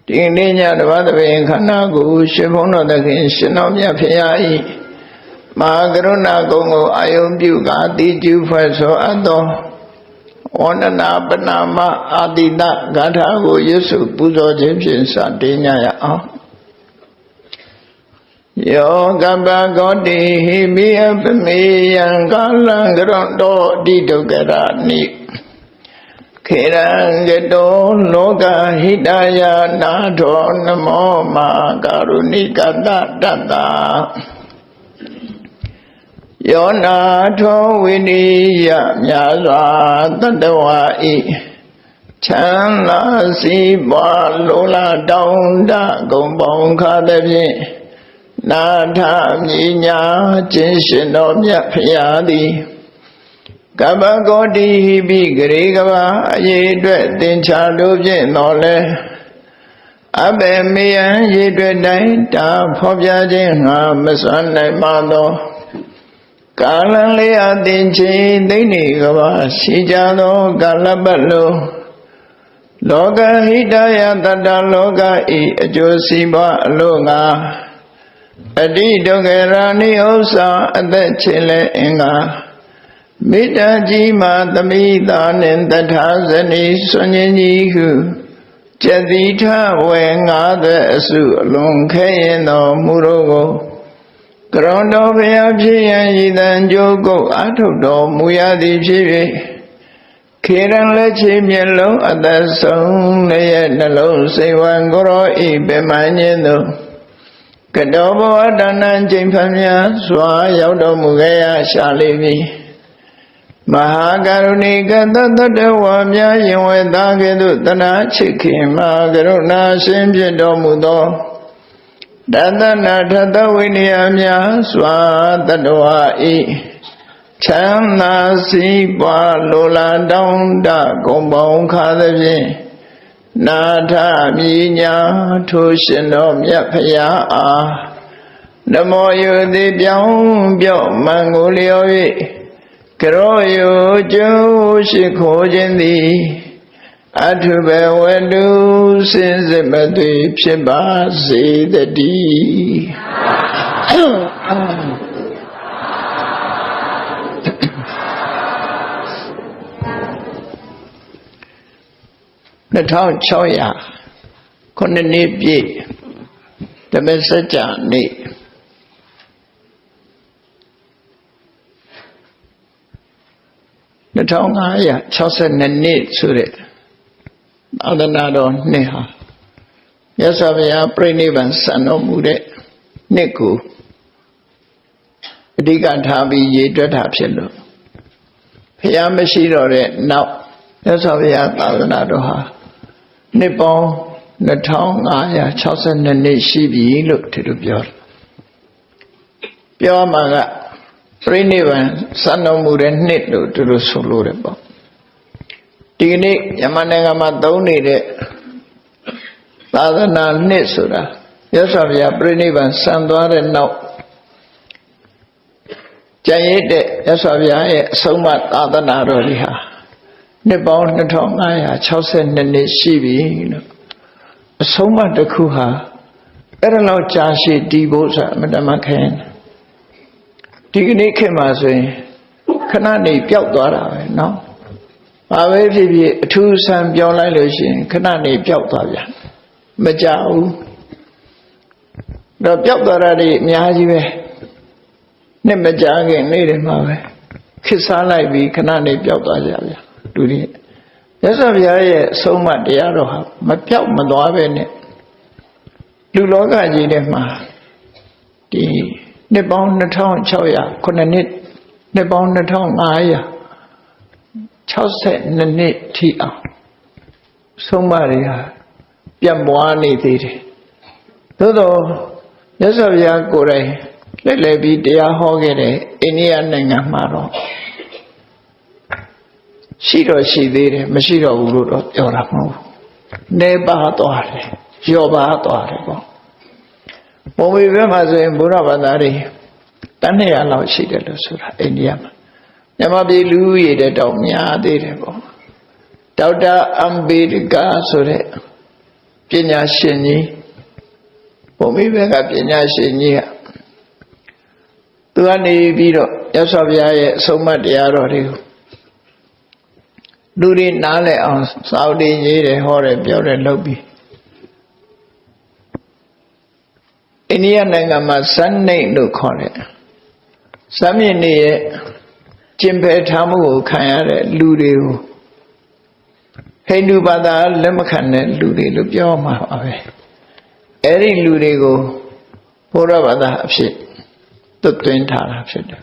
ဒီနေ့ညတပတ်တပင်ခန္ဓာကိုရှင်ဘုန်းတော်သခင်ရှင်တော်မြတ်ဖရာဤမဟာကရုဏာကုံကိုအာယုံပြုကာတိကျူဖွဲ့ဆိုအပ်သောဝန္ဒနာပနာမအာတိတဂါထာကိုရွတ်ဆိုပူဇော်ခြင်းဖြင့်စတင်ကြရအောင်ယောကပ္ပကောတိဟိမိအပမေယံကာလံကရွန်တောတိဒုက္ခရာနိခေရံကတောလောကဟိတယနာထောနမောမာကာရုဏိကတတတ္တယောနာထောဝိနိယမြာစွာတတဝါဤချမ်းသာစီးပွားလိုလားတောင်းတဂုံပေါင်းခါသည်ဖြင့်နာထမြညာခြင်းရှင်တော်မြတ်ဖရာသည်ကပ္ပကောတိဟိပိဂရေကဘာအရေးအတွက်သင်္ချာတို့ဖြင့်တော်လဲအဘေမေယံရေအတွက်တိုင်းတာဖော်ပြခြင်းငါမစွမ်းနိုင်ပါသောကာလလေးအသင်ချင်းသိနေကဘာရှိကြသောကာလပတ်လုံးလောကဟိတယတတ္တလောကဤအကျိုးစီးပွားအလို့ငါအတိဒုက္ခရာနိဥ္စာအသက်ချေလဲအင်္ဂါမေတ္တာကြီးမှသမိတာနှင့်တထာဇနီဆွန်ခြင်းကြီးဟုကျတိထဝေငါးသက်အစုအလွန်ခဲရင်တော်မူတော့ကိုကရွန်တော်ဘုရားဖြစ်ရန်ရည်တန်ကြိုးကုတ်အထုတ်တော်မူရသည်ဖြစ်၍ခေရန်လက်ချေမျက်လုံးအသက်ဆုံးလည်းရဲ့နှလုံးစိတ်ဝံကိုရောဤပင်မညင်းသောကတောဘဝတဏ္ဏကျိန်ဖန်များစွာရောက်တော်မူခဲ့ရရှာလိမ့်မည်မဟာကရုဏိကတတ္တဝါများယင်ဝေသားကဲ့သို့တနာချစ်ခင်မဟာကရုဏာရှင်ဖြစ်တော်မူသောတသနာထသဝိနည်းများစွာတတဝါဤချမ်းသာစီးပွားလိုလားတောင်းတဂုံပေါင်းခါသည်ဖြင့်နာထမြညာထိုရှင်တော်မြတ်ဖရာအားနမောယုတိပြောင်းပြော့မန်ကိုလျော်၍ကရောယုကျိုးရှိခိုးခြင်းသည်အထုဘဝတုစင်စစ်မသွေဖြစ်ပါစေတည်း2600ခုနှစ်ပြည့်ဓမ္မစကြာနေ့2562နှစ်ဆိုတဲ့သာသနာတော်နှစ်ဟာမြတ်စွာဘုရားပြိဋိဘံစံတော်မူတဲ့နှစ်ကိုအဓိကထားပြီးရည်တွက်တာဖြစ်လို့ဘုရားမရှိတော့တဲ့နောက်မြတ်စွာဘုရားသာသနာတော်ဟာနှစ်ပေါင်း2562နှစ်ရှိပြီလို့ဒီလိုပြောတယ်ပြောမှာကပြိဋိဘံစံတော်မူတဲ့နှစ်လို့သူတို့ဆိုလို့တယ်ပေါ့ဒီကနေ့မြန်မာနိုင်ငံမှာသုံးနေတဲ့သာသနာနှစ်ဆိုတာမြတ်စွာဘုရားပြိဋိဘံစံသွားတဲ့နောက်ကျန်ရတဲ့မြတ်စွာဘုရားရဲ့အဆုံးအမသာသနာတော်ကြီးဟာနှစ်ပေါင်း2562နှစ်ရှိပြီလို့အဆုံးအမတစ်ခုဟာအဲ့ဒါလောက်ကြာရှည်တည်ဖို့ဆိုတာအမှန်တမ်းခဲဒီကနေ့ခေတ်မှာဆိုရင်ခဏနေပျောက်သွားတာပဲเนาะဘာပဲဖြစ်ဖြစ်အထူးဆန်းပြောလိုက်လို့ရှိရင်ခဏနေပျောက်သွားပြန်မကြောက်ဘူးတော့ပျောက်သွားတာတွေအများကြီးပဲနှစ်မကြာခင်နေ့တွေမှာပဲခစ်စားလိုက်ပြီးခဏနေပျောက်သွားကြဗျာလူတွေမြတ်စွာဘုရားရဲ့အဆုံးအမတရားတော်ဟာမပျောက်မသွားပဲနဲ့လူလောကကြီးထဲမှာဒီနှစ်ပေါင်း2600ခုနှစ်ပေါင်း2562နှစ်ထိအောင်ဆုံးမတွေဟာပြန့်ပွားနေသေးတယ်သို့တော့မြတ်စွာဘုရားကိုယ်တိုင်လက်လည်ပြီးတရားဟောခဲ့တဲ့အိန္ဒိယနိုင်ငံမှာတော့ရှိတော့ရှိသေးတယ်မရှိတော့ဘူးလို့တော့ပြောတာမဟုတ်ဘူးနေပါသွားတယ်ရောပါသွားတယ်ပေါ့ပုံပေဘက်မှာဆိုရင်ဘုရားဘာသာတွေတန်း200လောက်ရှိတယ်လို့ဆိုတာအိန္ဒိယမှာမြန်မာပြည်လူဦးရေတဲ့တော့များသေးတယ်ပေါ့ဒေါက်တာအမ်ဘေဒကာဆိုတဲ့ ပညာရှင်ကြီးဘုံမိဘကပညာရှင်ကြီးကသူကနေပြီးတော့ရသော်ဘုရားရဲ့အဆုံးအမတရားတော်တွေကိုလူတွေနားလည်အောင်စာအုပ်တွေရေးတယ်ဟောတယ်ပြောတယ်လုပ်ပြီးအိန္ဒိယနိုင်ငံမှာဇန်နိတ်လို့ခေါ်တယ်ဇာမြင့်နေရဲ့ကျင့်ဖယ်ထားမှုကိုခံရတဲ့လူတွေကိုဟိန္ဒူဘာသာလက်မခံတဲ့လူတွေလို့ပြောမှာပါပဲအဲ့ဒီလူတွေကိုဘုရားဘာသာအဖြစ်သွင်းထားတာဖြစ်တယ်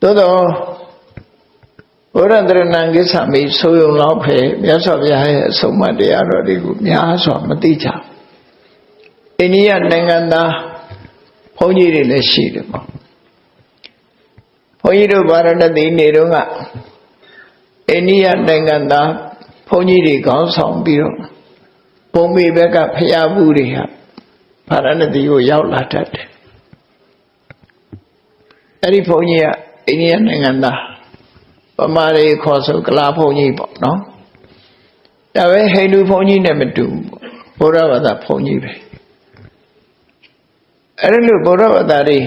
သို့တော့ဘုရားတရဏံကိစ္စမိဆိုယုံလောက်ပဲမြတ်စွာဘုရားရဲ့အဆုံးအမတရားတော်တွေကိုများစွာမသိကြအိန္ဒိယနိုင်ငံသားဘုန်းကြီးတွေလည်းရှိတယ်ပေါ့ဘုန်းကြီးတို့ဗာရဏသီနေတော့ကအိန္ဒိယနိုင်ငံသားဘုန်းကြီးတွေခေါင်းဆောင်ပြီးတော့ဘုံမေဘက်ကဖျားဘူးတွေဟာဗာရဏသီကိုရောက်လာတတ်တယ်အဲ့ဒီဘုန်းကြီးကအိန္ဒိယနိုင်ငံသားပမာတွေခေါ်ဆိုကလာဘုန်းကြီးပေါ့နော်ဒါပဲဟိန္ဒူဘုန်းကြီးနဲ့မတူဘူးဘုရားဘာသာဘုန်းကြီးပဲအဲ့ဒီလိုဘုရားဘာသာတွေ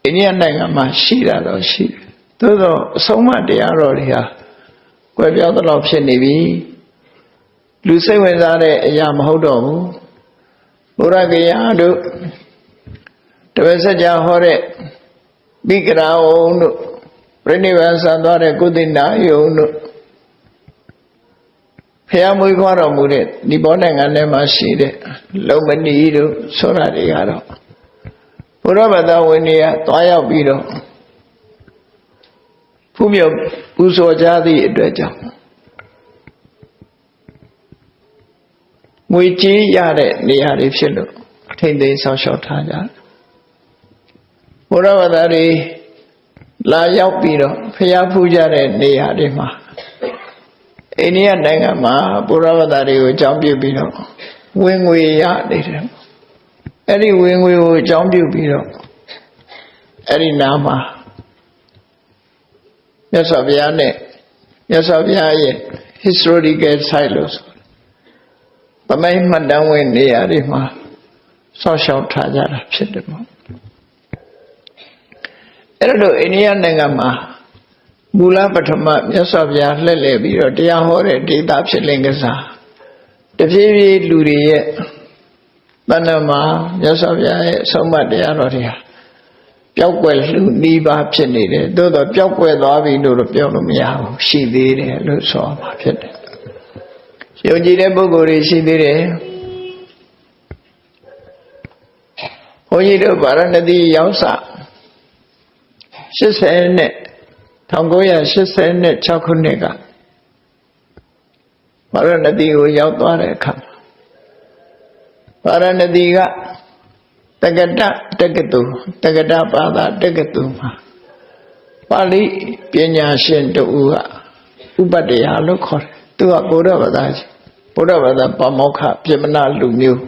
အိန္ဒိယနိုင်ငံမှာရှိတာတော့ရှိတယ်သို့သောအဆုံးအမတရားတော်တွေဟာကွယ်ပြောင်းသလောက်ဖြစ်နေပြီလူစိတ်ဝင်စားတဲ့အရာမဟုတ်တော့ဘူးဘုရားကရာတို့တပည့်ဆက်ကြဟောတဲ့မိဂရာဝုံတို့ပြိဋိဘံဆံသွားတဲ့ကုသနာယုံတို့ဖျားမွေးခွာတော်မူတဲ့ဒီဘောနိုင်ငံထဲမှာရှိတဲ့လုံမဏီတို့ဆိုတာတွေကတော့ဘုရားဘာသာဝင်တွေကသွားရောက်ပြီးတော့ဖူးမြော်ပူဇော်ကြသည့်အတွက်ကြောင့်ငွေကြေးရတဲ့နေရာတွေဖြစ်လို့ထိမ့်သိမ်းဆောင်ရှောက်ထားကြတယ်ဘုရားဘာသာတွေလာရောက်ပြီးတော့ဖျားဖူးကြတဲ့နေရာတွေမှာအိန္ဒိယနိုင်ငံမှာဘုရားဘာသာတွေကိုအကြောင်းပြုပြီးတော့ဝင်ငွေရနေတယ်အဲ့ဒီဝင်ငွေကိုအကြောင်းပြုပြီးတော့အဲ့ဒီနားမှာမြတ်စွာဘုရားနဲ့မြတ်စွာဘုရားရဲ့ historical site လို့ဆိုသမိုင်းမှတ်တမ်းဝင်နေရာတွေမှာဆောက်ရှောက်ထားကြတာဖြစ်တယ်ပေါ့အဲ့လိုအိန္ဒိယနိုင်ငံမှာမူလပထမမြတ်စွာဘုရားလှည့်လည်ပြီးတော့တရားဟောတဲ့ဒေသဖြစ်လင်ကစားတဖြည်းဖြည်းလူတွေရဲ့တဏ္ဍာမှာမြတ်စွာဘုရားရဲ့အဆုံးအမတရားတော်တွေဟာပျောက်ကွယ်လူနှီးပါဖြစ်နေတယ်သို့တော့ပျောက်ကွယ်သွားပြီလို့တော့ပြောလို့မရဘူးရှိသေးတယ်လို့ဆိုမှာဖြစ်တယ်ယုံကြည်တဲ့ပုဂ္ဂိုလ်တွေရှိသေးတယ်ဘုန်းကြီးတို့ဗာရဏသီရောက်စ80နဲ့1986ခုနှစ်ကဗာရဏသီကိုရောက်သွားတဲ့အခါဗာရဏသီကတက္ကတတက္ကသိုလ်တက္ကတဘာသာတက္ကသိုလ်မှာပါဠိပညာရှင်တူကဥပတ္တရာလို့ခေါ်တယ်သူကဘုရားဘာသာဘုရားဘာသာပမောက္ခပြမနာလူမျိုး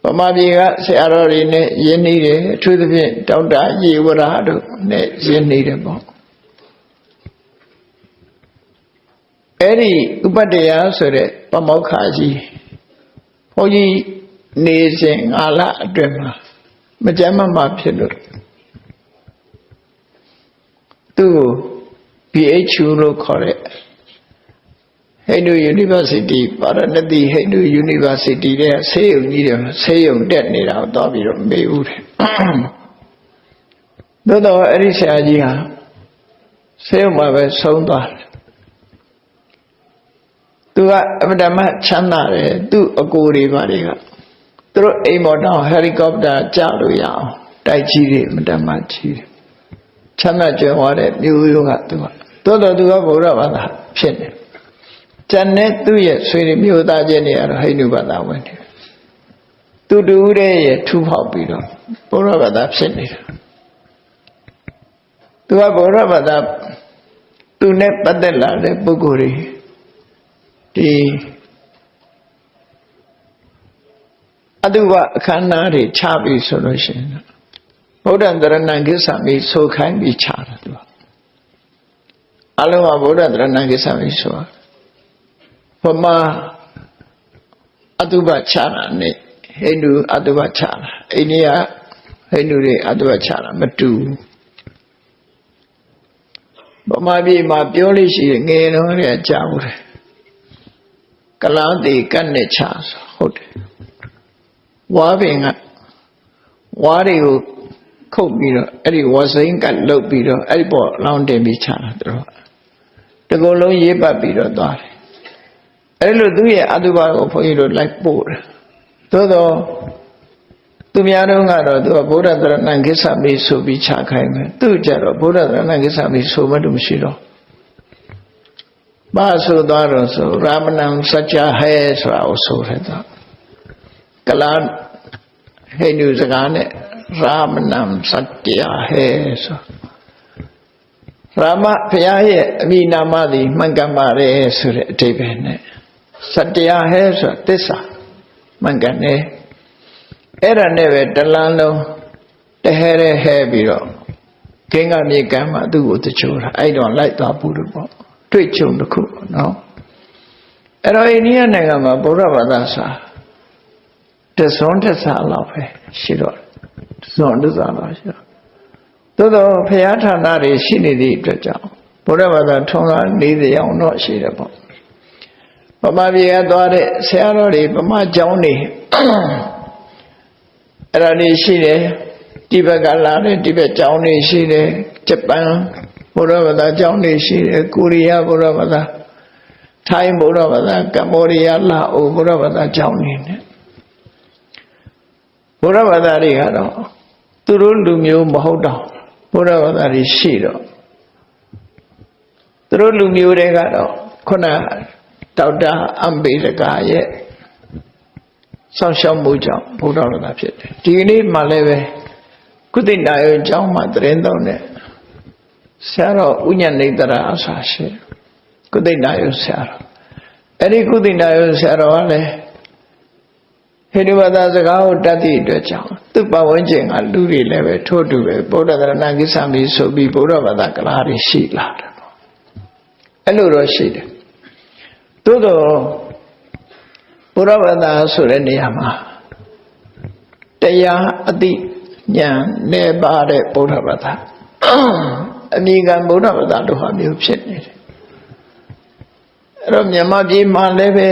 ဗမာပြည်ကဆရာတော်တွေနဲ့ယဉ်နေတယ်အထူးသဖြင့်ဒေါက်တာယေဝရတို့နဲ့ယဉ်နေတယ်ပေါ့အဲ့ဒီဥပတ္တရာဆိုတဲ့ပမောက္ခကြီးဘုန်းကြီးနေစဉ်5လအတွင်းမှာမကြမ်းမဖြစ်လို့သူ့ကို BHU လို့ခေါ်တဲ့ဟိန္ဒူ University ဗာရဏသီဟိန္ဒူ University တဲ့ဆေးရုံကြီးတွေဆေးရုံတက်နေတာကိုတော့ပြီးတော့မေးဦးတယ်သို့တော့အဲ့ဒီဆရာကြီးဟာဆေးရုံမှာပဲဆုံးသွားတယ်သူကအမတမချမ်းသာတယ်သူ့အကိုတွေပါတွေကသူတို့အိမ်မော်တောင်ဟယ်လီကော်ပတာကျလို့ရအောင်တိုက်ကြီးတွေအမတမကြီးတယ်ချမ်းသာကြွယ်ဝတဲ့မျိုးရိုးကသူကသို့တော့သူကဗုဒ္ဓဘာသာဖြစ်နေကျန်တဲ့သူ့ရဲ့ဆွေမျိုးသားချင်းတွေကတော့ဟိန္ဒူဘာသာဝင်တယ်သူတူတဲ့ရဲ့ထူဖောက်ပြီးတော့ဗုဒ္ဓဘာသာဖြစ်နေတာသူကဗုဒ္ဓဘာသာသူနဲ့ပတ်သက်လာတဲ့ပုဂ္ဂိုလ်တွေဒီအတုဝအခမ်းအနားတွေချပြီးဆိုလို့ရှိရင်ဗုဒ္ဓတရဏံကိစ္စမိဆိုခိုင်းပြီးချတာသူကအလုံးကဗုဒ္ဓတရဏံကိစ္စမိဆိုတာ ဗမာအတုပချတာနဲ့ဟိန္ဒူအတုပချတာအိန္ဒိယဟိန္ဒူတွေအတုပချတာမတူဗမာပြည်မှာပြောလို့ရှိရင်ငယ်တော့လည်းကြားဘူးတယ်ကလားတိကတ်နဲ့ချဆိုဟုတ်တယ်ဝါပင်ကဝါတွေကိုခုတ်ပြီးတော့အဲ့ဒီဝါစိမ်းကလုတ်ပြီးတော့အဲ့ဒီပေါ်လောင်းတင်ပြီးချတာတို့တကူလုံးရေးပတ်ပြီးတော့သွားတယ်အဲ့လိုသူရဲ့အတုပါကိုဘုန်းကြီးတို့လိုက်ပို့တယ်သို့တော့သူများတို့ကတော့သူကဗုဒ္ဓသရဏံကိစ္စမိဆိုပြီးချခိုင်းမယ်သူကြတော့ဗုဒ္ဓသရဏံကိစ္စမိဆိုမှတော့မရှိတော့ဘာဆိုသွားတော့ဆိုရာမဏံစัจ जा ဟဲဆိုတာကိုဆိုတယ်တော့ကလားဟိန္ဒူစကားနဲ့ရာမဏံစัจ जा ဟဲဆိုရာမဘုရားရဲ့အမိနာမသည်မှန်ကန်ပါတယ်ဆိုတဲ့အဓိပ္ပာယ်နဲ့စัจ जा ဟဲဆိုတာသစ္စာမှန်ကန်တယ်အဲ့ဒါနဲ့ပဲတလန်းလုံးတဟဲရဲဟဲပြီးတော့ဂင်္ဂမြေကမ်းမှာသူ့ကိုတချိုးတာအဲ့တော့လိုက်သွားဘူးလို့ပေါ့တွေ့ကြုံတစ်ခုပေါ့နော်အဲ့တော့အိန္ဒိယနိုင်ငံမှာဗုဒ္ဓဘာသာစာတစွန်းတစ်စာလောက်ပဲရှိတော့တစွန်းတစ်စာလောက်ရှိတော့သို့တော့ဘုရားဌာနတွေရှိနေသည့်အတွက်ကြောင့်ဗုဒ္ဓဘာသာထုံးကား40အောင်တော့ရှိတယ်ပေါ့ဗမာပြည်ကသွားတဲ့ဆရာတော်တွေဗမာကျောင်းတွေအဲ့ဒါတွေရှိတယ်တိဘက်ကလာတဲ့တိဘက်ကျောင်းတွေရှိတယ်ဂျပန်ဗုဒ္ဓဘာသာကျောင်းတွေရှိတယ်ကိုရီးယားဗုဒ္ဓဘာသာထိုင်းဗုဒ္ဓဘာသာကမ္ဘောဒီးယားလာအိုဗုဒ္ဓဘာသာကျောင်းတွေနဲ့ဗုဒ္ဓဘာသာတွေကတော့သူတို့လူမျိုးမဟုတ်တော့ဗုဒ္ဓဘာသာတွေရှိတော့သူတို့လူမျိုးတွေကတော့ခုနဒေါက်တာအမ်ဘေဒကာရဲ့ဆောက်ရှောက်မှုကြောင့်ဗုဒ္ဓဘာသာဖြစ်တယ်ဒီကနေ့မှလည်းပဲကုသိနာယကျောင်းမှာတရင်သုံးတဲ့ဆရာတော်ဥညနေတရာအစာရှိကုသိနာယဆရာတော်အဲ့ဒီကုသိနာယဆရာတော်ကလည်းဟိန္ဒူဘာသာစကားကိုတတ်သည့်အတွက်ကြောင့်သူ့ပတ်ဝန်းကျင်ကလူတွေလည်းပဲထို့တူပဲဗုဒ္ဓသရဏကိစ္စမီဆိုပြီးဗုဒ္ဓဘာသာကလားတွေရှိလာတယ်ပေါ့အဲ့လိုတော့ရှိတယ်သို့တော့ဘုရားဘာသာဆိုတဲ့နေရာမှာတရားအသိဉာဏ်နဲ့ပါတဲ့ဗုဒ္ဓဘာသာအမိကံဗုဒ္ဓဘာသာတို့ဟာမျိုးဖြစ်နေတယ်အဲ့တော့မြန်မာပြည်မှာလည်းပဲ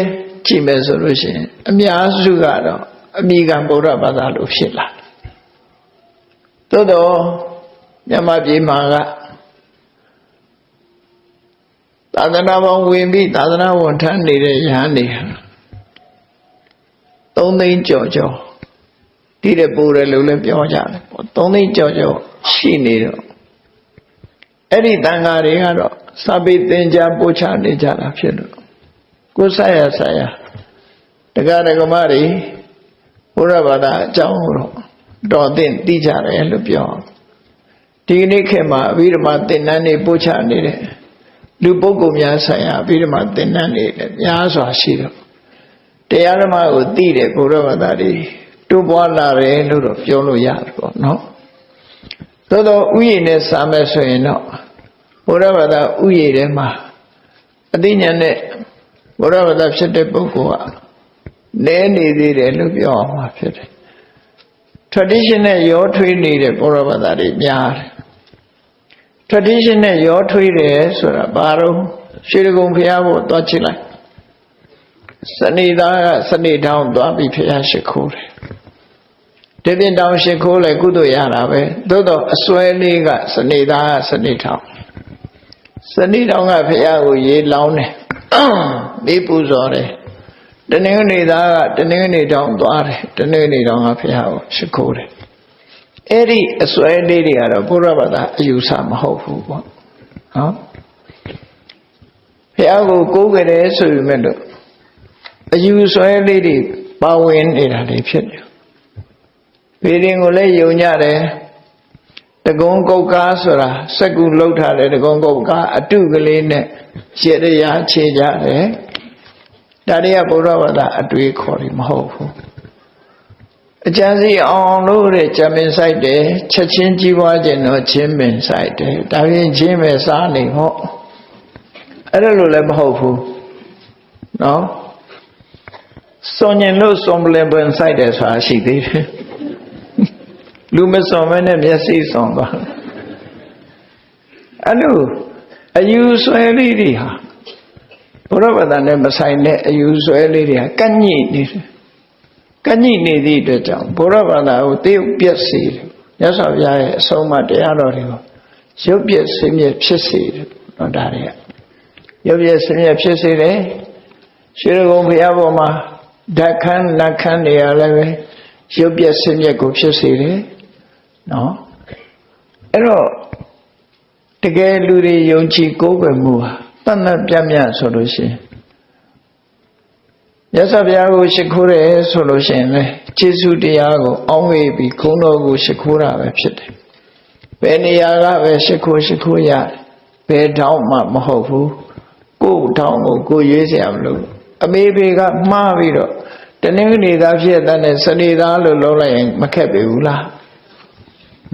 ကြည့်မယ်ဆိုလို့ရှိရင်အများစုကတော့အမိကံဗုဒ္ဓဘာသာလို့ဖြစ်လာတယ်သို့တော့မြန်မာပြည်မှာကသာသနာပေါင်းဝင်ပြီးသာသနာဝန်ထမ်းနေတဲ့ယဟန်တွေ3 သိန်းကျော်ကျော်ဒီတဲ့ပို့တယ်လို့လည်းပြောကြတယ်ပေါ့3 သိန်းကျော်ကျော်ရှိနေတော့အဲ့ဒီတန်ဃာတွေကတော့စာပေသင်ကြားပို့ချနေကြတာဖြစ်လို့ကိုယ်ဆက်ရဆက်ရတရားဓမ္မတွေဘုရားဘာသာအကြောင်းကိုတော့သိကြတယ်လို့ပြောဒီကနေ့ခေတ်မှာအဘိဓမ္မာသင်တန်းတွေပို့ချနေတဲ့လူပုဂ္ဂိုလ်များဆိုင်ရာအဘိဓမ္မာသင်တန်းတွေလည်းများစွာရှိတော့တရားဓမ္မကိုသိတဲ့ဘုရားဘာသာတွေတိုးပွားလာတယ်လို့တော့ပြောလို့ရတယ်ပေါ့နော်သို့တော့ဥယျာဉ်နဲ့စာမဲ့ဆိုရင်တော့ဘုရားဘာသာဥယျာဉ်ထဲမှာအသိဉာဏ်နဲ့ဘုရားဘာသာဖြစ်တဲ့ပုဂ္ဂိုလ်ကလဲနေသေးတယ်လို့ပြောအောင်မှာဖြစ်တယ် tradition နဲ့ရောထွေးနေတဲ့ဘုရားဘာသာတွေများတယ် tradition နဲ့ရောထွေးတယ်ဆိုတာဘာလို့ရွှေဒဂုံဘုရားကိုသွားချစ်လိုက်စနေသားကစနေတောင်သွားပြီးဘုရားရှိခိုးတယ်ဒီပြင်တောင်ရှိခိုးလဲကုသိုလ်ရတာပဲသို့တော့အစွဲလေးကစနေသားကစနေတောင်ကဘုရားကိုရေလောင်းတယ်မေးပူဇော်တယ်တနင်္ဂနွေသားကတနင်္ဂနွေတောင်သွားတယ်တနင်္ဂနွေတောင်ကဘုရားကိုရှိခိုးတယ်အဲ့ဒီအစွဲလေးတွေကတော့ဘုရားဘာသာအယူဆမဟုတ်ဘူးပေါ့နော်ဘုရားကိုကိုးကြတယ်ဆိုပေမဲ့လို့အယူဆွဲလေးတွေပါဝင်နေတာတွေဖြစ်တယ်ဗေဒင်ကိုလည်းယုံကြတယ်တကုံကုတ်ကားဆိုတာစက္ကူလှုပ်ထားတဲ့တကုံကုတ်ကားအတုကလေးနဲ့ရေရရာခြေကြတယ်ဒါတွေကဘုရားဘာသာအတွေ့ခေါ်တယ်မဟုတ်ဘူးအကျဉ်းစီအောင်လို့တဲ့ဂျမင်ဆိုင်တယ်ချက်ချင်းကြီးပွားခြင်းတော့ချင်းပင်ဆိုင်တယ်ဒါပြင်ချင်းပဲစားနေဟောအဲ့ဒါလိုလည်းမဟုတ်ဘူး နော်စွန်ရင်လို့စွန်ပလင်ပွင့်ဆိုင်တယ်ဆိုတာရှိသေးတယ်လူမစွန်မဲနဲ့မျက်စိစွန်သွားအဲ့လိုအယူဆွဲလေးတွေဟာဘုရားဘာသာနဲ့မဆိုင်တဲ့အယူဆွဲလေးတွေဟာကန့်ညိနေတယ်ကန့်ညိနေသည့်အတွက်ကြောင့်ဘုရားဘာသာကိုသိပြက်စေတယ်မြတ်စွာဘုရားရဲ့အဆုံးအမတရားတော်တွေကိုရုပ်ပြက်ဆင်းရဲဖြစ်စေတယ်နော်ဒါတွေကရုပ်ပြက်ဆင်းရဲဖြစ်စေတယ်ရှင်ရကုံဘုရားပေါ်မှာဓာတ်ခန်းနတ်ခန်းတွေအားလည်းပဲရုပ်ပြက်ဆင်းရဲကိုဖြစ်စေတယ်နော်အဲ့တော့တကယ်လူတွေယုံကြည်ကိုးကွယ်မှုဟာတတ်တတ်ပြတ်ပြတ်ဆိုလို့ရှိရင်မြတ်စွာဘုရားကိုရှိခိုးတယ်ဆိုလို့ရှိရင်လေကျေးဇူးတရားကိုအောင်းဝေးပြီးခုံတော်ကိုရှိခိုးတာပဲဖြစ်တယ်ဘယ်နေရာကပဲရှိခိုးရဘယ်တောင်မှမဟုတ်ဘူးကိုယ်တောင်ကိုကိုရွေးเสียမလို့အမေဖေကမှားပြီးတော့တနင်္ဂနွေသားဖြစ်တဲ့စနေသားလို့လုံးလိုက်ရင်မခက်ပေဘူးလား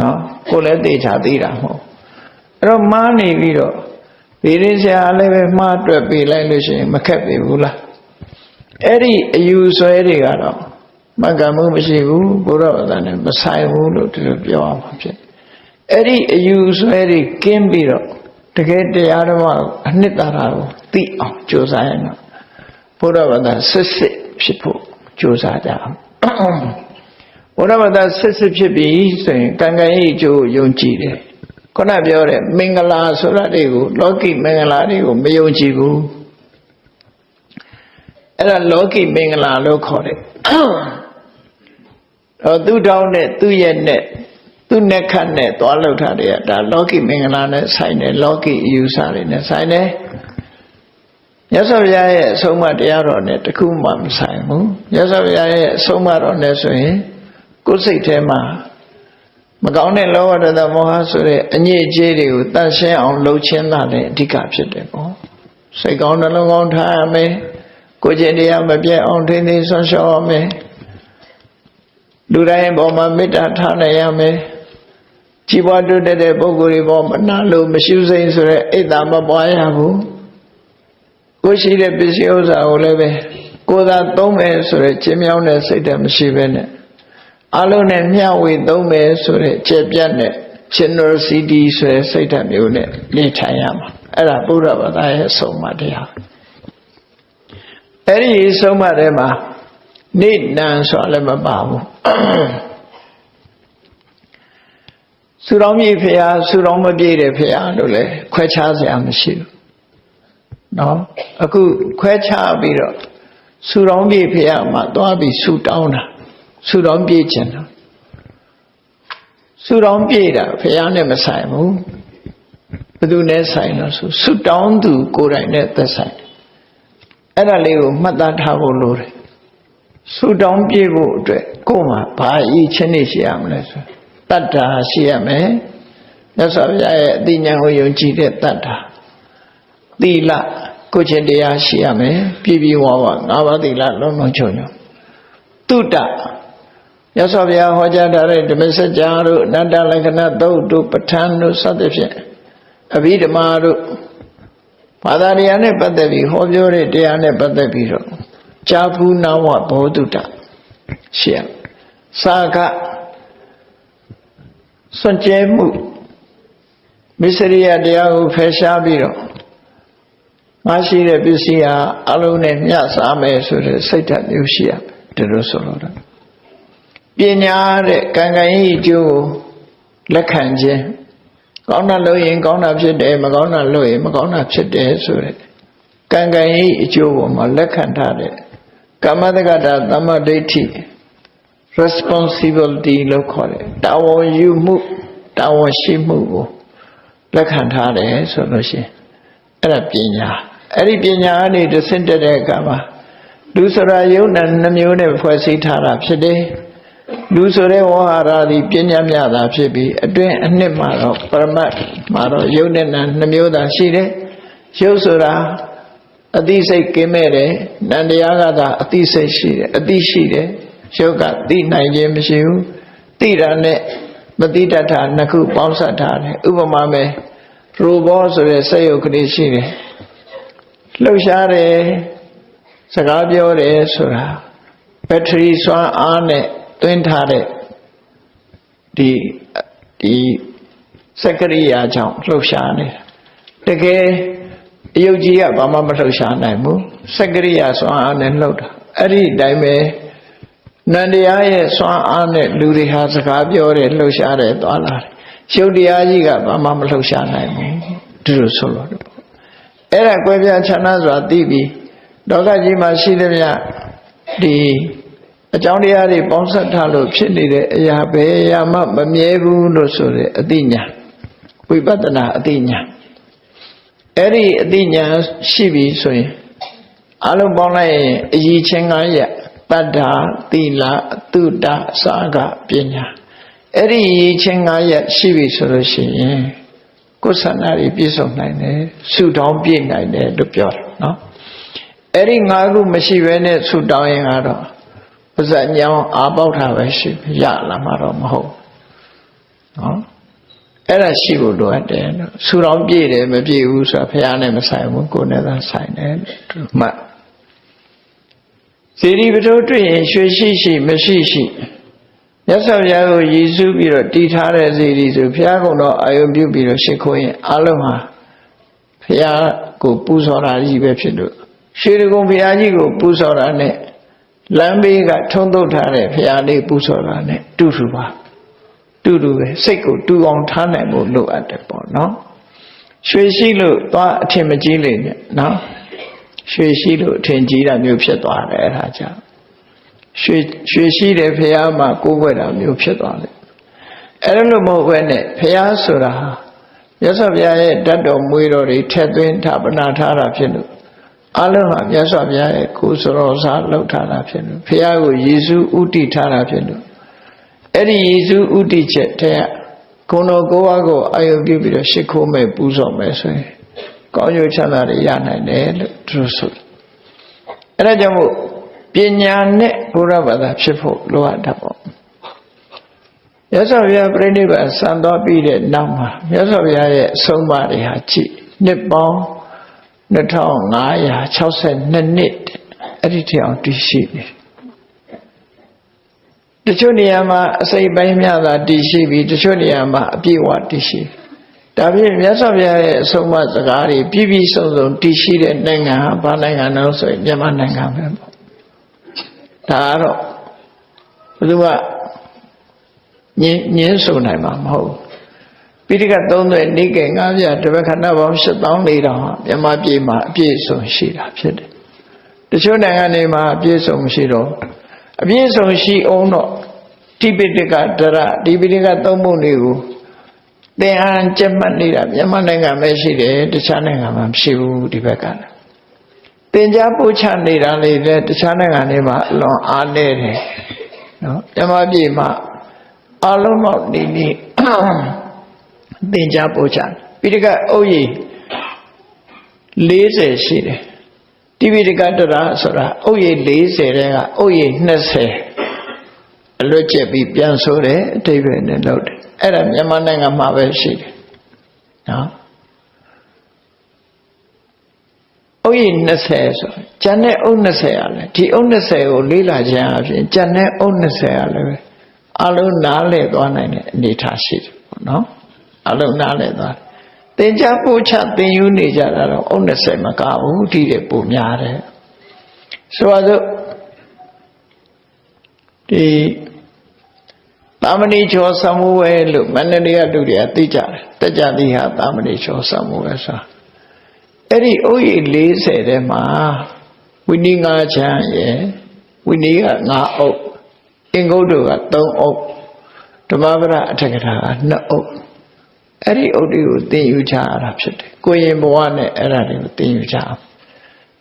နော်ကိုလည်းသိချာသိတာမဟုတ်အဲ့တော့မှားနေပြီးတော့ဒီရင်းဆရာလည်းပဲမှားတွက်ပေးလိုက်လို့ရှိရင်မခက်ပေဘူးလားအဲ့ဒီအယူဆွဲတွေကတော့မကမှုမရှိဘူးဘုရားဘာသာနဲ့မဆိုင်ဘူးလို့ဒီလိုပြောအောင်ဖြစ်အဲ့ဒီအယူဆွဲတွေကင်းပြီးတော့တကယ်တရားဓမ္မအနှစ်သာရကိုသိအောင်ကြိုးစားရအောင်ဘုရားဘာသာစစ်ဖြစ်ဖို့ကြိုးစားကြအောင်ဘုရားဘာသာစစ်ဖြစ်ပြီးဆိုရင်ကံကံရဲ့အကျိုးယုံကြည်တယ်ခုနပြောတဲ့မင်္ဂလာဆိုတာတွေကိုလောကီမင်္ဂလာတွေကိုမယုံကြည်ဘူးအဲ့ဒါလောကီမင်္ဂလာလို့ခေါ်တယ်တော့သူ့တောင်းနဲ့သူ့ရဲ့နဲ့သူ့နဲ့ခတ်နဲ့သွားလောက်တာတွေကဒါလောကီမင်္ဂလာနဲ့ဆိုင်တယ်လောကီအယူဆတွေနဲ့ဆိုင်တယ်မြတ်စွာဘုရားရဲ့အဆုံးအမတရားတော်နဲ့တခုမှမဆိုင်ဘူးမြတ်စွာဘုရားရဲ့အဆုံးအမတော်နဲ့ဆိုရင်ကိုယ်စိတ်ထဲမှာမကောင်းတဲ့လောဘဒေါသမောဟဆိုတဲ့အညစ်အကြေးတွေကိုတန့်ရှင်းအောင်လှုပ်ခြင်းသာလည်းအဓိကဖြစ်တယ်ပေါ့စိတ်ကောင်းနှလုံးကောင်းထားရမယ်ကိုယ်ကျင့်တရားမပြတ်အောင်ထိန်းသိမ်းဆွမ်းရှောက်ရမယ်လူတိုင်းပေါ်မှာမေတ္တာထားနိုင်ရမယ်ကြီးပွားတိုးတက်တဲ့ပုဂ္ဂိုလ်တွေပေါ်မှာနာလို့မရှိစိမ့်ဆိုတဲ့အိတ်သာမပွားရဘူးကိုရှိတဲ့ပစ္စည်းဥစ္စာကိုလည်းပဲကိုယ်သာသုံးမယ်ဆိုတဲ့ကျင့်မြောင်းတဲ့စိတ်ဓာတ်မရှိဘဲနဲ့အလုံးနဲ့မျှဝေသုံးမယ်ဆိုတဲ့ကျေပြတ်တဲ့ generosity ဆိုတဲ့စိတ်ဓာတ်မျိုးနဲ့နေထိုင်ရမှာအဲ့ဒါဘုရားဘာသာရဲ့ဆုံးမတရားအဲ့ဒီဆုံးမထဲမှာနိနံဆိုတာလည်းမပါဘူးဆူတော်မြည်ဖရာဆူတော်မပြည့်တဲ့ဖရာလို့လည်းခွဲခြားစရာမရှိဘူးနော်အခုခွဲခြားပြီးတော့ဆူတော်ပြည့်ဖရာမှာသွားပြီးဆူတောင်းတာဆူတော်ပြည့်ခြင်းတာဆူတော်ပြည့်တာဖရာနဲ့မဆိုင်ဘူးဘယ်သူနဲ့ဆိုင်လို့ဆိုဆူတောင်းသူကိုယ်တိုင်နဲ့သက်ဆိုင်အဲ့ဒါလေးကိုမှတ်သားထားဖို့လိုတယ်ဆူတောင်းပြည့်ဖို့အတွက်ကိုယ်မှာဘာအရေးချင်းနေရှိရမလဲဆိုတတ္တာရှိရမယ်မြတ်စွာဘုရားရဲ့အသိဉာဏ်ကိုယုံကြည်တဲ့တတ္တာသီလကိုယ်ချင်းတရားရှိရမယ်ပြည့်ပြည့်ဝဝ၅ပါးသီလလုံးလုံးချုံချုံတုတ္တမြတ်စွာဘုရားဟောကြားထားတဲ့ဓမ္မစကြာတို့အနတ္တလက္ခဏာသုတ်တို့ပဋ္ဌာန်းတို့စသဖြင့်အဘိဓမ္မာတို့ဘာသာတရားနဲ့ပတ်သက်ပြီးဟောပြောတဲ့တရားနဲ့ပတ်သက်ပြီးတော့ကြာဘူးနာဝဘောဓုတရှိရစာကစွန့်ကြဲမှုမစ္စရိယတရားကိုဖယ်ရှားပြီးတော့ငါရှိတဲ့ပစ္စည်းဟာအလုံးနဲ့မျှစားမယ်ဆိုတဲ့စိတ်ဓာတ်မျိုးရှိရဒီလိုဆိုလို့တော့ပညာတဲ့ကံကံဤအကျိုးကိုလက်ခံခြင်းကောင်းတာလုပ်ရင်ကောင်းတာဖြစ်တယ်မကောင်းတာလုပ်ရင်မကောင်းတာဖြစ်တယ်ဆိုတဲ့ကံကံဤအကျိုးပေါ်မှာလက်ခံထားတဲ့ကမ္မတက္ကတာသမ္မာဒိဋ္ဌိ responsibility လို့ခေါ်တယ်တာဝန်ယူမှုတာဝန်ရှိမှုကိုလက်ခံထားတယ်ဆိုလို့ရှိရင်အဲ့ဒါပညာအဲ့ဒီပညာအနေနဲ့ဆင့်တက်တဲ့အခါမှာလူဆိုတာယုံနာနှမျိုးနဲ့ဖွဲ့စည်းထားတာဖြစ်တယ်လူဆိုတဲ့ဝါဟာရသည်ပညာမြတာဖြစ်ပြီးအတွင်းအနှစ်မှာတော့ပရမတ်မှာတော့ယုံနဲ့နာနှမျိုးသာရှိတယ်ရုပ်ဆိုတာအသိစိတ်ကင်းမဲ့တယ်နံတရားကသာအသိစိတ်ရှိတယ်အသိရှိတယ်ရုပ်ကသိနိုင်ခြင်းမရှိဘူးသိတာနဲ့မသိတတ်တာနှစ်ခုပေါင်းစပ်ထားတယ်ဥပမာမဲ့ရိုဘောဆိုတဲ့စက်ရုပ်ကလေးရှိတယ်လှုပ်ရှားတယ် စကားပြောတယ်ဆိုတာဘက်ထရီစွမ်းအားနဲ့တွင်းထားတဲ့ဒီစက္ကရိယာကြောင့်လှုပ်ရှားနေတာတကယ်အယုတ်ကြီးကဘာမှမလှုပ်ရှားနိုင်ဘူးစက္ကရိယာစွမ်းအားနဲ့လှုပ်တာအဲ့ဒီအတိုင်းပဲနန္တရားရဲ့စွမ်းအားနဲ့လူတွေဟာစကားပြောတယ်လှုပ်ရှားတယ်သွားလာတယ်ရုပ်တရားကြီးကဘာမှမလှုပ်ရှားနိုင်ဘူးဒီလိုဆိုလို့အဲ့ဒါကွဲပြားခြားနားစွာသိပြီးလောကကြီးမှာရှိသမျှဒီအကြောင်းတရားတွေပေါင်းစပ်ထားလို့ဖြစ်နေတဲ့အရာဘယ်အရာမှမမြဲဘူးလို့ဆိုတဲ့အသိဉာဏ်ဝိပဿနာအသိဉာဏ်အဲ့ဒီအသိဉာဏ်ရှိပြီဆိုရင်အလုံးပေါင်းလိုက်ရင်အရေးချင်း9ရက်တတ္ထာသီလသုတ္တစာကပညာအဲ့ဒီအရေးချင်း9ရက်ရှိပြီဆိုလို့ရှိရင်ကိုယ်ဆန္ဒတွေပြည့်စုံနိုင်တယ်ဆုတောင်းပြည့်နိုင်တယ်လို့ပြောတယ်နော်အဲ့ဒီ5ခုမရှိဘဲနဲ့ဆုတောင်းရင်ကတော့ပါဇက်ညောင်းအားပေါက်တာပဲရှိရလာမှာတော့မဟုတ်နော်အဲ့ဒါရှိဖို့လိုအပ်တယ်လို့ဆူတောင်းပြည့်တယ်မပြည့်ဘူးဆိုတာဘုရားနဲ့မဆိုင်ဘူးကိုယ်နဲ့သာဆိုင်တယ်လို့မှတ်စေတီပထိုးတွေ့ရင်ရွှေရှိရှိမရှိရှိမြတ်စွာဘုရားကိုရည်စူးပြီးတော့တည်ထားတဲ့စေတီဆိုဘုရားကတော့အာယုပြုပြီးတော့ရှိခိုးရင်အလုံးဟာဘုရားကိုပူဇော်တာကြီးပဲဖြစ်လို့ရွှေတကုံဘုရားကြီးကိုပူဇော်တာနဲ့လမ်းဘေးကထုံးထုတ်ထားတဲ့ဘုရားလေးပူဇော်တာနဲ့တူတူပါတူတူပဲစိတ်ကိုတူအောင်ထားနိုင်ဖို့လိုအပ်တယ်ပေါ့နော်ရွှေရှိလို့သွားအထင်မကြီးလေနဲ့နော်ရွှေရှိလို့အထင်ကြီးတာမျိုးဖြစ်သွားတယ်အဲ့ဒါကြောင့်ရွှေရှိတဲ့ဘုရားမှာကိုးကွယ်တာမျိုးဖြစ်သွားတယ်အဲ့လိုမဟုတ်ဘဲနဲ့ဘုရားဆိုတာဟာမြတ်စွာဘုရားရဲ့ဓာတ်တော်မွေးတော်တွေထက်သွင်းထားပနာထားတာဖြစ်လို့အလုံးဟာမြတ်စွာဘုရားရဲ့ကိုယ်စရောစားလောက်ထားတာဖြစ်လို့ဘုရားကိုယေရှုဥတည်ထားတာဖြစ်လို့အဲ့ဒီယေရှုဥတည်ချက်တည်းကဂုဏတော်ကိုးပါးကိုအာယုပြုပြီးတော့ရှ िख ိုးမဲ့ပူဇော်မဲ့ဆိုရင်ကောင်းကျိုးချမ်းသာတွေရနိုင်တယ်လို့သူတို့ဆိုအဲ့ဒါကြောင့်မို့ပညာနဲ့ဘုရားဘာသာဖြစ်ဖို့လိုအပ်တာပေါ့မြတ်စွာဘုရားပြိဋိဘံစံတော်ပြီးတဲ့နောက်မှာမြတ်စွာဘုရားရဲ့အဆုံးအမတွေဟာကြည့်နှစ်ပေါင်း2562နှစ်အဲ့ဒီထက်အောင်တည်ရှိနေတချို့နေရာမှာအစိပ်ပိုင်းများသာတည်ရှိပြီးတချို့နေရာမှာအပြည့်အဝတည်ရှိဒါဖြင့်မြတ်စွာဘုရားရဲ့အဆုံးအမစကားတွေပြည့်ပြည့်စုံစုံတည်ရှိတဲ့နိုင်ငံဟာဘာနိုင်ငံလဲဆိုရင်မြန်မာနိုင်ငံပဲပေါ့ဒါကတော့ဘယ်သူကညင်းဆိုနိုင်မှာမဟုတ်ပိဋကတ်3သွဲနိကေ9ပြတပည့်ခန္ဓာပေါင်း8400ဟာမြန်မာပြည်မှာအပြည့်စုံရှိတာဖြစ်တယ်တချို့နိုင်ငံတွေမှာအပြည့်စုံမရှိတော့အပြည့်စုံရှိအောင်တော့တိပိဋကဒရဒီပိဋကတ်3ပုဒ်တွေကိုသင်္ဟန်ကျက်မှတ်နေတာမြန်မာနိုင်ငံပဲရှိတယ်တခြားနိုင်ငံမှာမရှိဘူးဒီဘက်ကသင်ကြားပို့ချနေတာလေတခြားနိုင်ငံတွေမှာအလွန်အားနည်းတယ်နော်မြန်မာပြည်မှာအလုံးပေါင်းနေသင်ကြားပို့ချပိဋကအုပ်ရည်40ရှိတယ်တိပိဋကတရဆိုတာအုပ်ရည်40တဲ့ကအုပ်ရည်20အလွတ်ကျက်ပြီးပြန်ဆိုတယ်အဓိပ္ပာယ်နဲ့လုပ်တယ်အဲ့ဒါမြန်မာနိုင်ငံမှာပဲရှိတယ်နော်အုပ်ရည်20ဆိုကျန်တဲ့အုပ်20ရလဲဒီအုပ်20ကိုလေ့လာခြင်းအပြင်ကျန်တဲ့အုပ်20ရလဲအလုံးနားလည်သွားနိုင်တဲ့အနေအထားရှိတယ်ပေါ့နော်အလုံးနားလည်သွားသင်ကြားပို့ချသင်ယူနေကြတာတော့အုပ်20မကဘူးဒီတဲ့ပုံများတယ်ဆိုတော့ဒီသာမဏေချောသံဝဲလို့မန္တလေးကလူတွေကသိကြတယ်တက်ကြသည်ဟာသာမဏေချောသံဝဲဆိုတာအဲ့ဒီအုပ်ရည်40ထဲမှာဝိနည်း5ချမ်းရယ်ဝိနည်းက5အုပ်အင်္ဂုတ္တက3အုပ်ဓမ္မပဒအထက်ကထာက2အုပ်အဲ့ဒီအုပ်တွေကိုသင်ယူကြရတာဖြစ်တယ်ကိုရင်ဘဝနဲ့အဲ့ဒါတွေကိုသင်ယူကြအောင်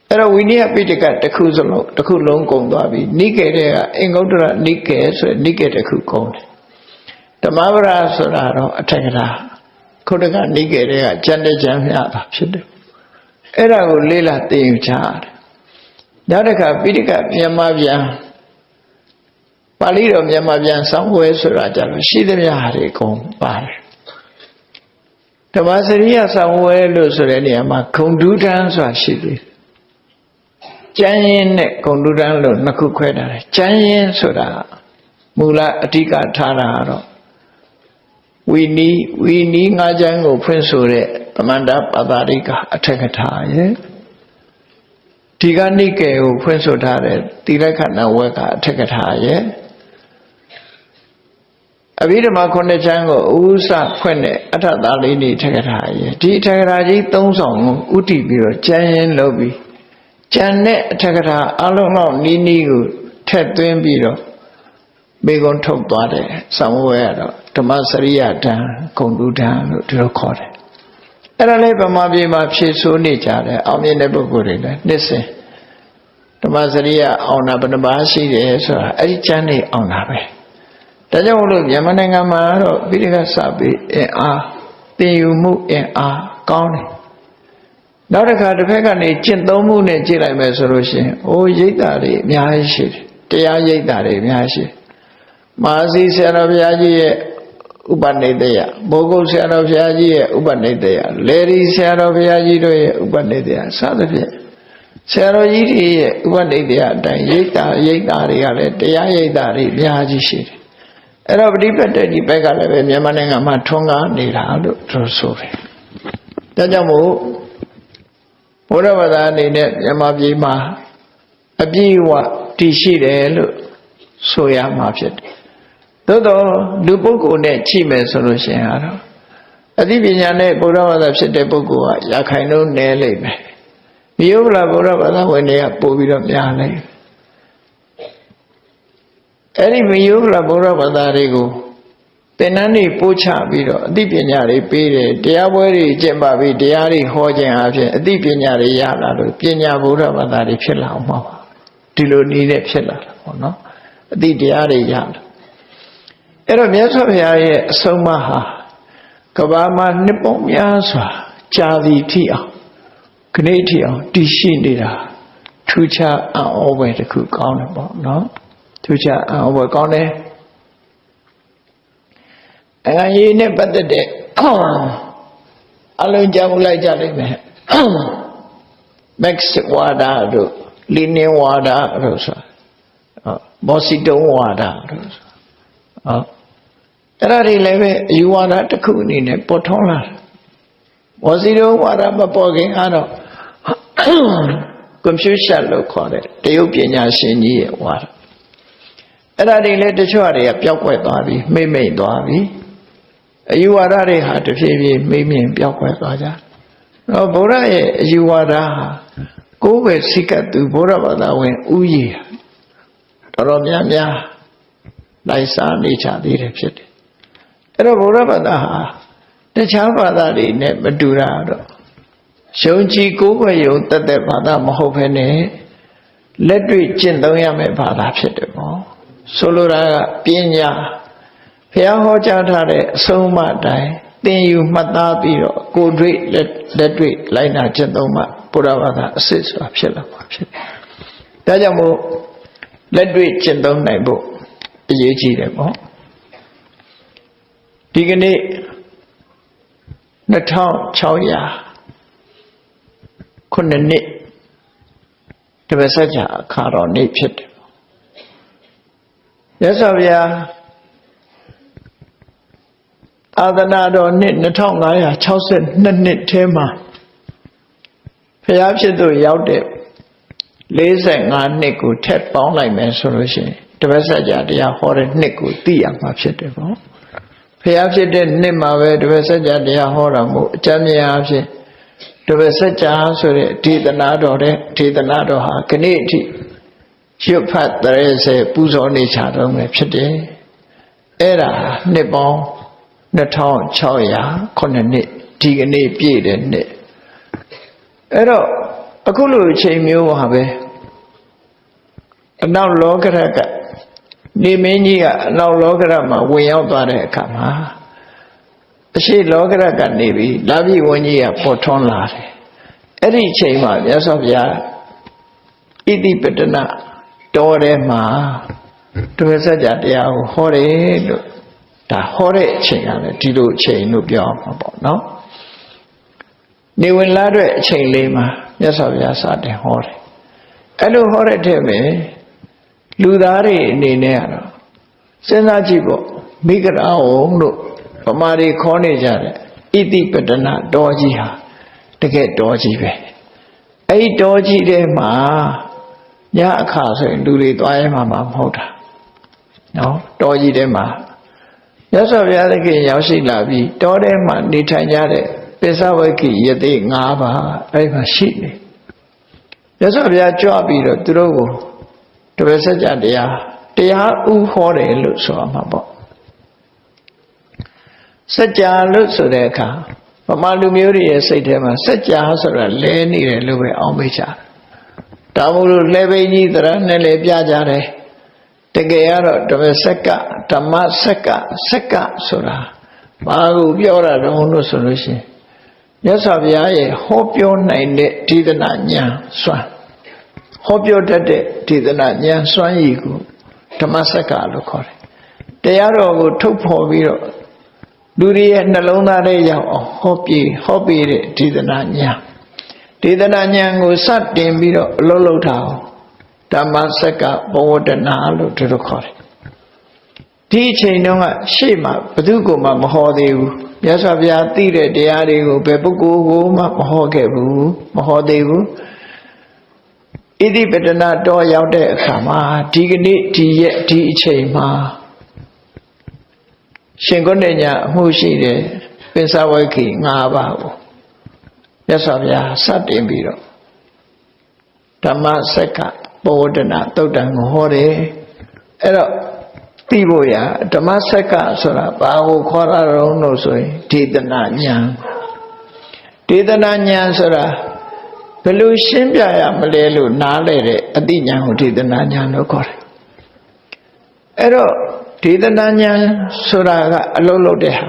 အဲ့တော့ဝိနည်းပိဋကတစ်ခုစလုံးတစ်ခုလုံးကုန်သွားပြီနိကေတဲ့ကအင်္ဂုတ္တရနိကေဆိုရင်နိကေတစ်ခုကုန်တယ်ဓမ္မပဒဆိုတာတော့အထက်ကထာခုတကနိကေတဲ့ကကျန်တဲ့ကျန်မြတာဖြစ်တယ်အဲ့ဒါကိုလေးလာသင်ယူကြရတယ်နောက်တစ်ခါပိဋကမြန်မာပြန်ပါဠိတော်မြန်မာပြန်ဆောင်းဝဲဆိုတာကြတော့ရှိသမျှဟာတွေအကုန်ပါတယ်ဓမ္မစရိယဆောင်းဝဲလို့ဆိုတဲ့နေရာမှာဂုံဒုဒန်းဆိုတာရှိသေးတယ် ကျမ်းရင်းနဲ့ဂုဏ်တုဒ္ဒလို့နှစ်ခုခွဲထားတယ်ကျမ်းရင်းဆိုတာမူလအဓိကထားတာတော့ဝီနီးငါးကျမ်းကိုဖွင့်ဆိုတဲ့သမန္တပါဠိကအထက်ကထာရဲ့ဒီကနိကေကိုဖွင့်ဆိုထားတဲ့တိရက္ခဏဝက်ကအထက်ကထာရဲ့အဘိဓမ္မာခုနှစ်ကျမ်းကိုဥစဖွင့်တဲ့အထသာလေးနေထက်ကထာရဲ့ဒီအထက်ကထာကြီး၃ဆောင်ကိုဥတည်ပြီးတော့ကျမ်းရင်းလုပ်ပြီးကျန်တဲ့အထက်ကထာအလုံးလောက်နီးနီးကိုထက်သွင်းပြီးတော့မေကုံထုတ်သွားတယ်ဆောင်ဝဲရတော့ဓမ္မစရိယဓာန်ဂုဏ်တုဒ္ဒလို့ဒီလိုခေါ်တယ်အဲ့ဒါလေးဗမာပြည်မှာဖြည့်ဆိုးနေကြတယ်အောင်မြင်တဲ့ပုဂ္ဂိုလ်တွေလည်းနှစ်စဉ်ဓမ္မစရိယအောင်တာဘယ်နှပါရှိတယ်ဆိုတာအဲ့ဒီကျမ်းလေးအောင်တာပဲဒါကြောင့်မို့လို့မြန်မာနိုင်ငံမှာတော့ပိဋကစပြီးအင်အားသင်ယူမှုအင်အားကောင်းတယ်နောက်တစ်ခါတစ်ဖက်ကနေကျင့်သုံးမှုနဲ့ကြည့်လိုက်မယ်ဆိုလို့ရှိရင်အိုးရိပ်တာတွေအများကြီးရှိတယ်တရားရိပ်တာတွေအများကြီးမဟာစီဆရာတော်ဘုရားကြီးရဲ့ဥပနိဒေယမိုးကုတ်ဆရာတော်ဘုရားကြီးရဲ့ဥပနိဒေယလေရီဆရာတော်ဘုရားကြီးတို့ရဲ့ဥပနိဒေယစသဖြင့်ဆရာတော်ကြီးတွေရဲ့ဥပနိဒေယအတိုင်းရိပ်တာတွေကလည်းတရားရိပ်တာတွေအများကြီးရှိတယ်အဲ့တော့ပฏิပတ်တဲ့ဒီဘက်ကလည်းပဲမြန်မာနိုင်ငံမှာထွန်းကားနေတာလို့ဆိုတယ်ဒါကြောင့်မို့ဘုရားဘာသာအနေနဲ့မြန်မာပြည်မှာအပြည့်အဝတည်ရှိတယ်လို့ဆိုရမှာဖြစ်တယ်သို့တော့လူပုဂ္ဂိုလ်နဲ့ချိန်မယ်ဆိုလို့ရှိရင်ကတော့အသိပညာနဲ့ဘုရားဘာသာဖြစ်တဲ့ပုဂ္ဂိုလ်ကရာခိုင်နှုန်းနည်းလိမ့်မယ်မြို့ဗလာဘုရားဘာသာဝင်တွေကပို့ပြီးတော့များလိမ့်မယ်အဲ့ဒီမြို့ဗလာဘုရားဘာသာတွေကိုသင်္นานတွေပို့ချပြီးတော့အသိပညာတွေပေးတယ်တရားပွဲတွေကျင့်ပပြီးတရားတွေဟောခြင်းအပြင်အသိပညာတွေရလာလို့ပညာဘုရားဘာသာတွေဖြစ်လာအောင်မှာပါဒီလိုနည်းနဲ့ဖြစ်လာတာပေါ့နော်အသိတရားတွေရလာအဲ့တော့မြတ်စွာဘုရားရဲ့အဆုံးအမဟာကဘာမှာနှစ်ပေါင်းများစွာကြာသည်ထိအောင်ခဏထိအောင်တည်ရှိနေတာထူးခြားအံ့ဩဖွယ်တစ်ခုကောင်းတယ်ပေါ့နော်ထူးခြားအံ့ဩဖွယ်ကောင်းတယ်အရေးနဲ့ပတ်သက်တဲ့အလုံးကြောင်းလိုက်ကြလိမ့်မယ်Max ဝါဒတို့လီနင်ဝါဒတို့ဆိုဘောစီတုံးဝါဒတို့ဆိုအဲ့ဒါတွေလည်းပဲအယူဝါဒတစ်ခုအနေနဲ့ပေါ်ထွန်းလာတယ်ဘောစီတုံးဝါဒမပေါ်ခင်ကတော့ကွန်ပျူတာလို့ခေါ်တဲ့တရုတ်ပညာရှင်ကြီးရဲ့ဝါဒအဲ့ဒါတွေလည်းတချို့တွေကပျောက်ကွယ်သွားပြီမိတ်သွားပြီအယူဝါဒတွေဟာတဖြည်းဖြည်းမိန်ပျောက်ကွယ်သွားကြတော့ဗုဒ္ဓရဲ့အယူဝါဒဟာကိုယ်ပဲစိတ်ကသူဗုဒ္ဓဘာသာဝင်ဥယျာတော်တော်များများလိုက်စားနေကြသေးတယ်ဖြစ်တယ်အဲ့တော့ဗုဒ္ဓဘာသာဟာတခြားဘာသာတွေနဲ့မတူတာတော့ယုံကြည်ကိုယ်ပဲယုံတတ်ဘာသာမဟုတ်ဘဲနဲ့လက်တွေ့ကျင့်သုံးရမယ့်ဘာသာဖြစ်တယ်ပေါ့ဆိုလိုတာကပညာဘုရားဟောကြားထားတဲ့အဆုံးအမတိုင်းသင်ယူမှတ်သားပြီးတော့ကိုယ်တွေ့လက်တွေ့လိုက်နာကျင့်သုံးမှဘုရားဘာသာအစစ်ဆိုတာဖြစ်လာမှာဖြစ်တယ်။ဒါကြောင့်မို့လက်တွေ့ကျင့်သုံးနိုင်ဖို့အရေးကြီးတယ်ပေါ့။ဒီကနေ့2600ခုနှစ်တပည့်ဆက်ကြအခါတော်နေ့ဖြစ်တယ်။ရသော်ဗျာအာသနာတော်နှစ်2562နှစ်ထဲမှာဘုရားဖြစ်သူရောက်တဲ့45နှစ်ကိုထက်ပေါင်းလိုက်မယ်ဆိုလို့ရှိရင်တပည့်ဆက်ကြတရားဟောတဲ့နှစ်ကိုသိရမှာဖြစ်တယ်ပေါ့ဘုရားဖြစ်တဲ့နှစ်မှာပဲတပည့်ဆက်ကြတရားဟောတာမို့အကျမ်းများအဖြစ်တပည့်ဆက်ကြဆိုတဲ့ဒေသနာတော်တဲ့ဒေသနာတော်ဟာခဏအထိရွတ်ဖတ်30ပူဇော်နေချတော့မယ်ဖြစ်တယ်အဲ့ဒါနှစ်ပေါင်း2600ခုနှစ်ဒီကနေ့ပြည့်တဲ့နှစ်အဲ့တော့အခုလိုအချိန်မျိုးပါပဲအနောက်လောကရကနေမင်းကြီးကအနောက်လောကရမှာဝင်ရောက်သွားတဲ့အခါမှာအရှိလောကရကနေပြီးလာပြီဝန်းကြီးကပေါ်ထွန်းလာတယ်အဲ့ဒီအချိန်မှာမြတ်စွာဘုရားဣတိပတနာတော်ထဲမှာတပည့်ဆက်ကြတရားကိုဟောတယ်လို့ဒါဟောတဲ့အချိန်ကလည်းဒီလိုအချိန်လို့ပြောမှာပေါ့နော်နေဝင်လာတဲ့အချိန်လေးမှာမြတ်စွာဘုရားစတင်ဟောတယ် အဲ့လိုဟောတဲ့ထဲမှာလူသားတွေအနေနဲ့ကတော့စဉ်းစားကြည့်ပေါ့မိဂရာဝုံတို့ဗမာတွေခေါ်နေကြတဲ့ဣတိပတနာတော်ကြီးဟာတကယ်တော်ကြီးပဲအဲ့ဒီတော်ကြီးထဲမှာညအခါဆိုရင်လူတွေသွားရဲမှာမဟုတ်တာနော်တော်ကြီးထဲမှာရသော်ဘုရားသခင်ရောက်ရှိလာပြီးတောထဲမှာနေထိုင်ကြတဲ့ပိဿဝကိယတိ5ပါးအဲ့မှာရှိနေရသော်ဘုရားကြွပြီးတော့သူတို့ကိုတပည့်ဆက်ကြတရားဥဟောတယ်လို့ဆိုရမှာပေါ့စัจ जा လို့ဆိုတဲ့အခါဗမာလူမျိုးတွေရဲ့စိတ်ထဲမှာစัจ जा ဆိုတာလဲနေတယ်လို့ပဲအောင်းမိကြတယ်ဒါမို့လို့လဲပိန်ကြီးသရနဲ့လဲပြကြတယ်တကယ်ကတော့ဓမ္မစက္ကဓမ္မစက္ကစက္ကဆိုတာဘာကိုပြောတာတုံးလို့ဆိုလို့ရှိရင်မြတ်စွာဘုရားရဲ့ဟောပြောနိုင်တဲ့ဒေသနာဉာဏ်စွမ်းဟောပြောတတ်တဲ့ဒေသနာဉာဏ်စွမ်းရည်ကိုဓမ္မစက္ကလို့ခေါ်တယ်တရားတော်ကိုထုတ်ဖော်ပြီးတော့လူတွေရဲ့နှလုံးသားထဲရောက်အောင်ဟောပြတဲ့ဒေသနာဉာဏ်ကိုစတင်ပြီးတော့အလုံးလုံးထားအောင်ဓမ္မစက္ကဘဝတနာလို့သူတို့ခေါ်တယ်ဒီအချိန်တုန်းကရှေ့မှာဘယ်သူကမှမဟောသေးဘူးမြတ်စွာဘုရားသိတဲ့တရားတွေကိုဘယ်ပုဂ္ဂိုလ်ကိုမှမဟောခဲ့ဘူးမဟောသေးဘူးဣတိပတနာတော်ရောက်တဲ့အခါမှာဒီကနေ့ဒီရက်ဒီအချိန်မှာရှင်ကုဏ္ဏညာအမှုရှိတယ်ပိဿဝကိ5ပါးကိုမြတ်စွာဘုရားစတင်ပြီးတော့ဓမ္မစက္ကပဝတ္တနာသုတ်တံကိုဟောတယ်အဲ့တော့သိဖို့ရဓမ္မစက္ကဆိုတာဘာကိုခေါ်ရအောင်လို့ဆိုရင်ဒေသနာဉာဏ်ဆိုတာဘယ်လိုရှင်းပြရမလဲလို့နားလဲတဲ့အသိဉာဏ်ကိုဒေသနာဉာဏ်လို့ခေါ်တယ်အဲ့တော့ဒေသနာဉာဏ်ဆိုတာကအလုံးလုံးတဲ့ဟာ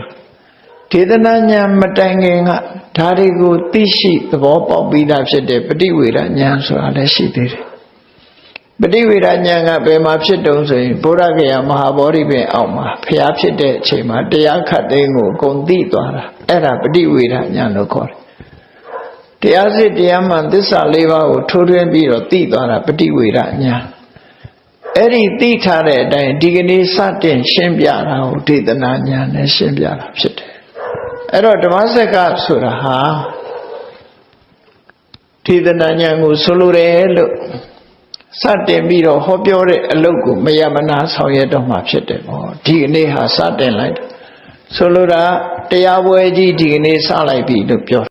ဒေသနာဉာဏ်မတိုင်ခင်ကဒါတွေကိုသိရှိသဘောပေါက်ပြီးသားဖြစ်တဲ့ပฏิဝေဒဉာဏ်ဆိုတာလည်းရှိသေးတယ်ပฏิဝေဒဉာဏ်ကဘယ်မှာဖြစ်တုံးဆိုရင်ဗုဒ္ဓဂယာမဟာဗောဓိပင်အောက်မှာဖျားဖြစ်တဲ့အချိန်မှာတရားခတ်သိမ်းကိုအကုန်သိသွားတာအဲ့ဒါပฏิဝေဒဉာဏ်လို့ခေါ်တယ်တရားစစ်တရားမှန်သစ္စာ၄ပါးကိုထိုးထွင်းပြီးတော့သိသွားတာပฏิဝေဒဉာဏ်အဲ့ဒီသိထားတဲ့အတိုင်းဒီကနေ့စတင်ရှင်းပြတာကိုဒေသနာဉာဏ်နဲ့ရှင်းပြတာဖြစ်တယ်အဲ့တော့ဓမ္မစက္ကဆိုတာဟာဒေသနာဉာဏ်ကိုဆိုလိုတယ်လို့စတင်ပြီးတော့ဟောပြောတဲ့အလုပ်ကိုမယမနာဆောင်ရွက်တော့မှဖြစ်တယ်ပေါ့ဒီကနေ့ဟာစတင်လိုက်ဆိုလိုတာတရားပွဲကြီးဒီကနေ့စလိုက်ပြီလို့ပြော